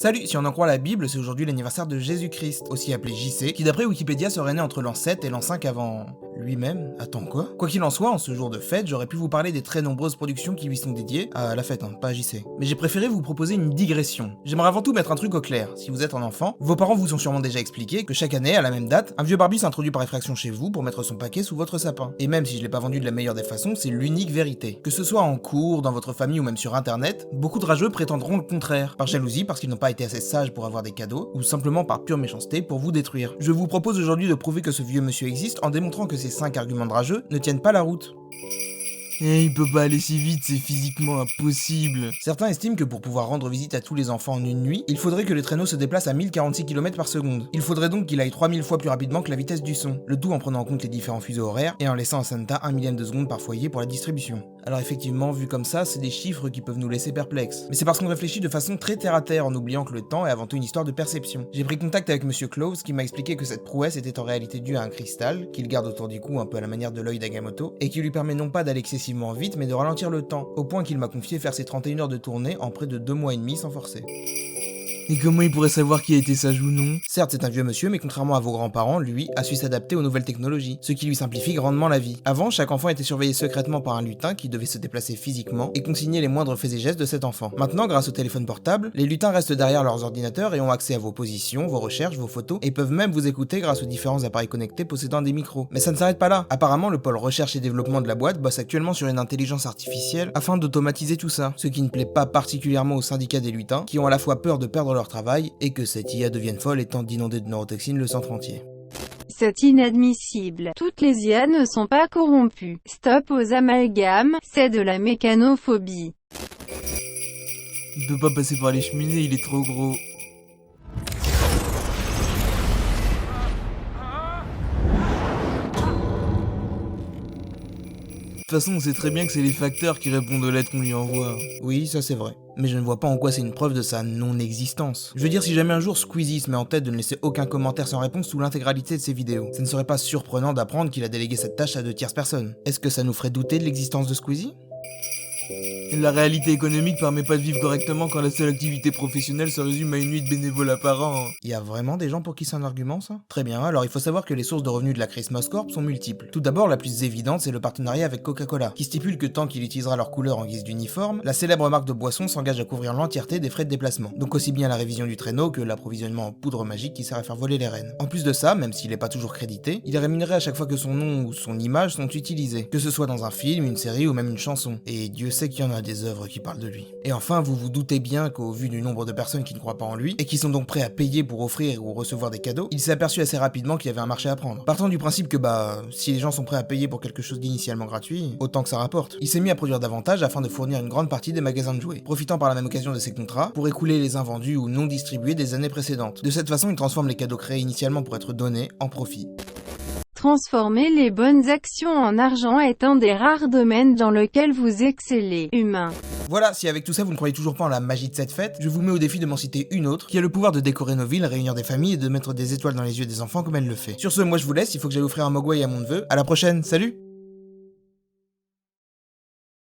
Salut, si on en croit la Bible, c'est aujourd'hui l'anniversaire de Jésus-Christ, aussi appelé JC, qui d'après Wikipédia serait né entre l'an 7 et l'an 5 avant... lui-même? Attends, quoi? Quoi qu'il en soit, en ce jour de fête, j'aurais pu vous parler des très nombreuses productions qui lui sont dédiées, à la fête, pas à JC. Mais j'ai préféré vous proposer une digression. J'aimerais avant tout mettre un truc au clair. Si vous êtes un enfant, vos parents vous ont sûrement déjà expliqué que chaque année, à la même date, un vieux Barbie s'introduit par effraction chez vous pour mettre son paquet sous votre sapin. Et même si je l'ai pas vendu de la meilleure des façons, c'est l'unique vérité. Que ce soit en cours, dans votre famille ou même sur internet, beaucoup de rageux prétendront le contraire. Par jalousie, parce qu'ils n'ont pas été assez sages pour avoir des cadeaux, ou simplement par pure méchanceté pour vous détruire. Je vous propose aujourd'hui de prouver que ce vieux monsieur existe en démontrant que ces 5 arguments de rageux ne tiennent pas la route. Il peut pas aller si vite, c'est physiquement impossible. Certains estiment que pour pouvoir rendre visite à tous les enfants en une nuit, il faudrait que le traîneau se déplace à 1046 km par seconde. Il faudrait donc qu'il aille 3000 fois plus rapidement que la vitesse du son, le tout en prenant en compte les différents fuseaux horaires et en laissant à Santa 1 millième de seconde par foyer pour la distribution. Alors effectivement, vu comme ça, c'est des chiffres qui peuvent nous laisser perplexes. Mais c'est parce qu'on réfléchit de façon très terre-à-terre en oubliant que le temps est avant tout une histoire de perception. J'ai pris contact avec Monsieur Close qui m'a expliqué que cette prouesse était en réalité due à un cristal, qu'il garde autour du cou un peu à la manière de l'œil d'Agamotto, et qui lui permet non pas d'aller excessivement vite, mais de ralentir le temps, au point qu'il m'a confié faire ses 31 heures de tournée en près de 2 mois et demi sans forcer. Et comment il pourrait savoir qui a été sage ou non? Certes, c'est un vieux monsieur, mais contrairement à vos grands-parents, lui a su s'adapter aux nouvelles technologies, ce qui lui simplifie grandement la vie. Avant, chaque enfant était surveillé secrètement par un lutin qui devait se déplacer physiquement et consigner les moindres faits et gestes de cet enfant. Maintenant, grâce au téléphone portable, les lutins restent derrière leurs ordinateurs et ont accès à vos positions, vos recherches, vos photos, et peuvent même vous écouter grâce aux différents appareils connectés possédant des micros. Mais ça ne s'arrête pas là. Apparemment, le pôle recherche et développement de la boîte bosse actuellement sur une intelligence artificielle afin d'automatiser tout ça, ce qui ne plaît pas particulièrement au syndicat des lutins, qui ont à la fois peur de perdre leur travail et que cette IA devienne folle et tente d'inonder de neurotoxines le centre entier. C'est inadmissible. Toutes les IA ne sont pas corrompues. Stop aux amalgames, c'est de la mécanophobie. Il peut pas passer par les cheminées, il est trop gros. De toute façon, on sait très bien que c'est les facteurs qui répondent aux lettres qu'on lui envoie. Oui, ça c'est vrai. Mais je ne vois pas en quoi c'est une preuve de sa non-existence. Je veux dire, si jamais un jour Squeezie se met en tête de ne laisser aucun commentaire sans réponse sous l'intégralité de ses vidéos, ça ne serait pas surprenant d'apprendre qu'il a délégué cette tâche à 2 tierces personnes. Est-ce que ça nous ferait douter de l'existence de Squeezie? La réalité économique permet pas de vivre correctement quand la seule activité professionnelle se résume à une nuit de bénévolat par an. Il y a vraiment des gens pour qui c'est un argument, ça? Très bien, alors il faut savoir que les sources de revenus de la Christmas Corp sont multiples. Tout d'abord, la plus évidente, c'est le partenariat avec Coca-Cola, qui stipule que tant qu'il utilisera leur couleur en guise d'uniforme, la célèbre marque de boisson s'engage à couvrir l'entièreté des frais de déplacement. Donc aussi bien la révision du traîneau que l'approvisionnement en poudre magique qui sert à faire voler les rennes. En plus de ça, même s'il est pas toujours crédité, il est rémunéré à chaque fois que son nom ou son image sont utilisés, que ce soit dans un film, une série ou même une chanson. Et Dieu sait qu'il y en a des œuvres qui parlent de lui. Et enfin, vous vous doutez bien qu'au vu du nombre de personnes qui ne croient pas en lui, et qui sont donc prêts à payer pour offrir ou recevoir des cadeaux, il s'est aperçu assez rapidement qu'il y avait un marché à prendre. Partant du principe que si les gens sont prêts à payer pour quelque chose d'initialement gratuit, autant que ça rapporte. Il s'est mis à produire davantage afin de fournir une grande partie des magasins de jouets, profitant par la même occasion de ses contrats pour écouler les invendus ou non distribués des années précédentes. De cette façon, il transforme les cadeaux créés initialement pour être donnés en profit. Transformer les bonnes actions en argent est un des rares domaines dans lequel vous excellez, humain. Voilà, si avec tout ça vous ne croyez toujours pas en la magie de cette fête, je vous mets au défi de m'en citer une autre qui a le pouvoir de décorer nos villes, réunir des familles et de mettre des étoiles dans les yeux des enfants comme elle le fait. Sur ce, moi je vous laisse, il faut que j'aille offrir un mogwai à mon neveu. À la prochaine, salut!